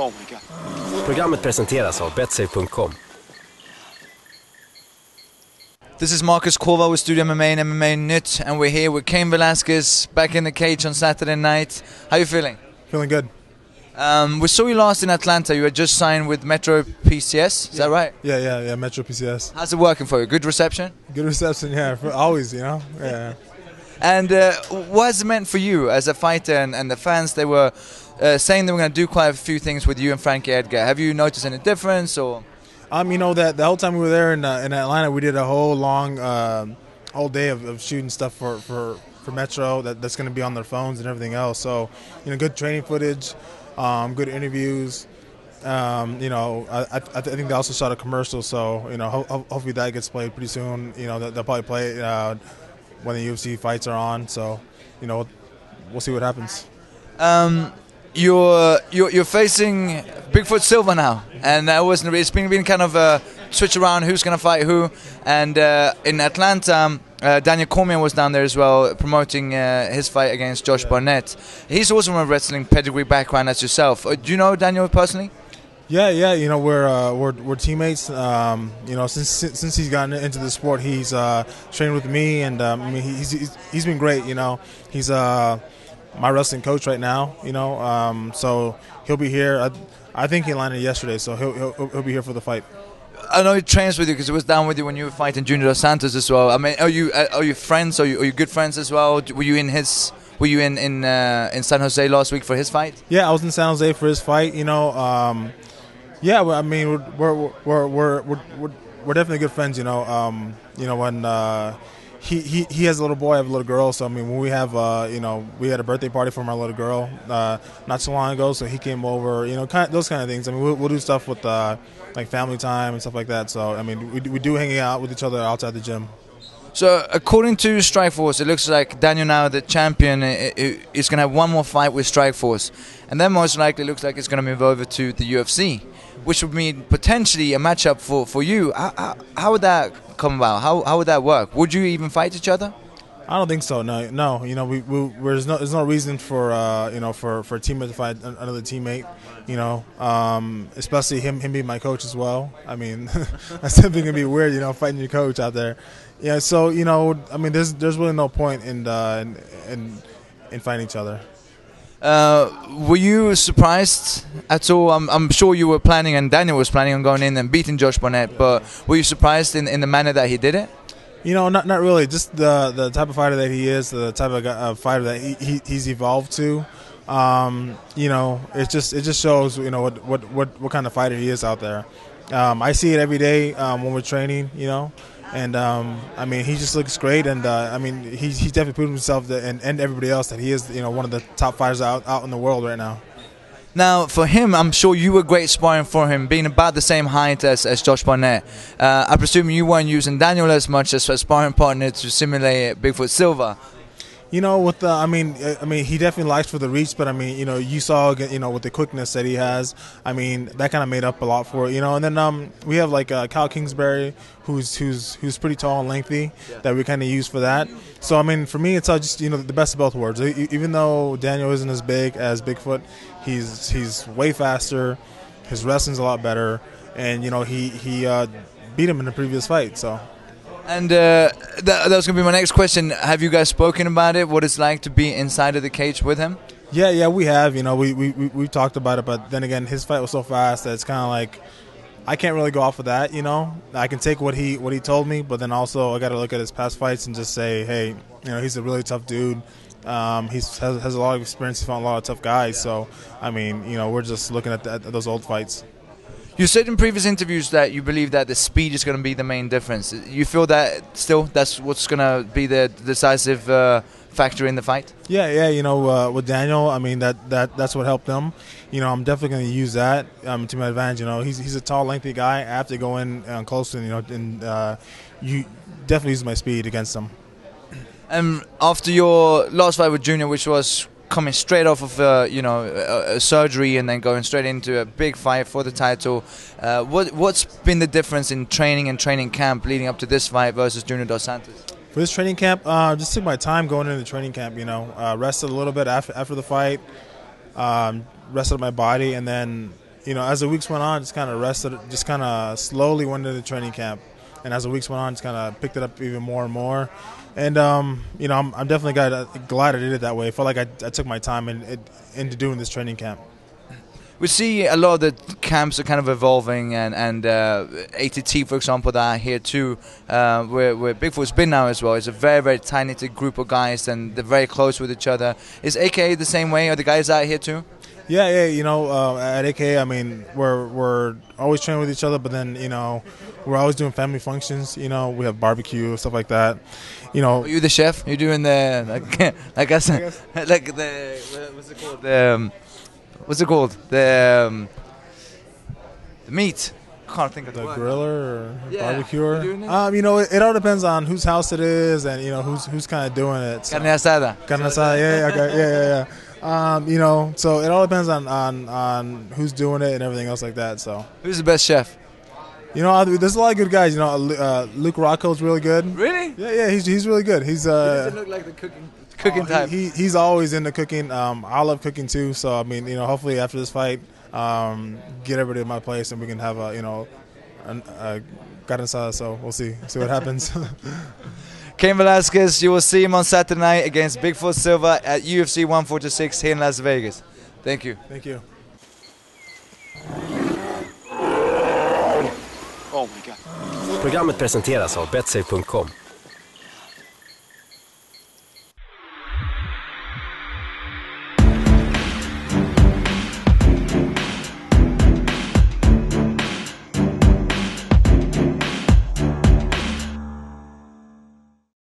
Oh my God. Programmet presenteras av betsave.com. This is Marcus Kowal with StudioMMA and MMAnytt, and we're here with Cain Velasquez back in the cage on Saturday night. How are you feeling? Feeling good. We saw you last in Atlanta. You had just signed with Metro PCS. Is that right? Yeah, Metro PCS. How's it working for you? Good reception? Good reception, yeah. Always, you know. Yeah. And what has it meant for you as a fighter and the fans? They were saying they were going to do quite a few things with you and Frankie Edgar. Have you noticed any difference, or? You know, that the whole time we were there in Atlanta, we did a whole long, whole day of shooting stuff for Metro that's going to be on their phones and everything else. So, you know, good training footage, good interviews. You know, I think they also shot a commercial, so, you know, hopefully that gets played pretty soon. You know, they'll probably play it when the UFC fights are on. So, you know, we'll see what happens. You're facing Bigfoot Silva now, and it's been kind of a switch around who's going to fight who. And in Atlanta, Daniel Cormier was down there as well, promoting his fight against Josh Barnett. He's also from a wrestling pedigree background as yourself. Do you know Daniel personally? Yeah. You know, we're teammates. You know, since he's gotten into the sport, he's trained with me, and I mean, he's been great. You know, he's my wrestling coach right now. You know, so he'll be here. I think he landed yesterday, so he'll be here for the fight. I know he trains with you because he was down with you when you were fighting Junior Dos Santos as well. I mean, are you friends? Are you good friends as well? Were you in San Jose last week for his fight? Yeah, I was in San Jose for his fight. You know. Yeah, I mean, we're definitely good friends. You know, when he has a little boy, I have a little girl. So I mean, when we have, you know, we had a birthday party for my little girl not so long ago. So he came over. You know, those kind of things. I mean, we'll do stuff with like family time and stuff like that. So I mean, we do hang out with each other outside the gym. So, according to Strikeforce, it looks like Daniel, now the champion, is going to have one more fight with Strikeforce. And then most likely looks like it's going to move over to the UFC, which would mean potentially a matchup for you. How would that come about? How would that work? Would you even fight each other? I don't think so. No. You know, there's no reason for you know, for a teammate to fight another teammate. You know, especially him being my coach as well. I mean, that's something gonna be weird. You know, fighting your coach out there. Yeah. So, you know, I mean, there's really no point in fighting each other. Were you surprised at all? I'm sure you were planning, and Daniel was planning on going in and beating Josh Barnett, but were you surprised in the manner that he did it? You know, not really. Just the type of fighter that he is, the type of fighter that he's evolved to. You know, it just shows, you know, what kind of fighter he is out there. I see it every day when we're training. You know, and I mean, he just looks great, and I mean, he's definitely proven himself and everybody else that he is, you know, one of the top fighters out in the world right now. Now, for him, I'm sure you were great sparring for him, being about the same height as Josh Barnett. I presume you weren't using Daniel as much as a sparring partner to simulate Bigfoot Silva. You know, with I mean, he definitely likes for the reach, but I mean, you know, you saw, you know, with the quickness that he has, I mean, that kind of made up a lot for it, you know. And then we have like Kyle Kingsbury, who's pretty tall and lengthy, that we kind of use for that. So I mean, for me, it's just, you know, the best of both worlds. Even though Daniel isn't as big as Bigfoot, he's way faster, his wrestling's a lot better, and you know, he beat him in the previous fight, so. And that was going to be my next question. Have you guys spoken about it, what it's like to be inside of the cage with him? Yeah, we have. You know, we talked about it, but then again, his fight was so fast that it's kind of like, I can't really go off of that, you know. I can take what he told me, but then also I got to look at his past fights and just say, hey, you know, he's a really tough dude. He has a lot of experience. He's fought a lot of tough guys. So, I mean, you know, we're just looking at those old fights. You said in previous interviews that you believe that the speed is going to be the main difference. You feel that still that's what's going to be the decisive factor in the fight? Yeah. You know, with Daniel, I mean that's what helped him. You know, I'm definitely going to use that to my advantage. You know, he's a tall, lengthy guy. I have to go in close, and you know, and you definitely use my speed against him. And after your last fight with Junior, which was coming straight off of you know, a surgery and then going straight into a big fight for the title, what's been the difference in training and training camp leading up to this fight versus Junior Dos Santos? For this training camp, just took my time going into the training camp. You know, rested a little bit after the fight, rested my body, and then as the weeks went on, just kind of rested, just kind of slowly went into the training camp. And as the weeks went on, just kind of picked it up even more and more. And, I'm definitely glad I did it that way. I felt like I took my time into doing this training camp. We see a lot of the camps are kind of evolving, and ATT, for example, that are here too, where Bigfoot's been now as well. It's a very, very tight-knitted group of guys, and they're very close with each other. Is AKA the same way? Are the guys out here too? Yeah. At AKA, I mean, we're always training with each other, but then, we're always doing family functions. We have barbecue, stuff like that. Are you the chef? You're doing the, like I said, like the, what's it called? The meat. I can't think of the word. Griller or barbecuer. It all depends on whose house it is, and who's kind of doing it. So. Carne asada. Carne asada. Yeah. So it all depends on who's doing it and everything else like that. So who's the best chef? There's a lot of good guys. Luke Rocco's really good. Really? Yeah. He's really good. He doesn't look like the cooking type. He's always into cooking. I love cooking too. So I mean, hopefully after this fight, get everybody to my place and we can have a carne asada. So we'll see what happens. Cain Velasquez, you will see him on Saturday night against Bigfoot Silva at UFC 146 here in Las Vegas. Thank you. Thank you. Programmet presenteras av Betsay.com.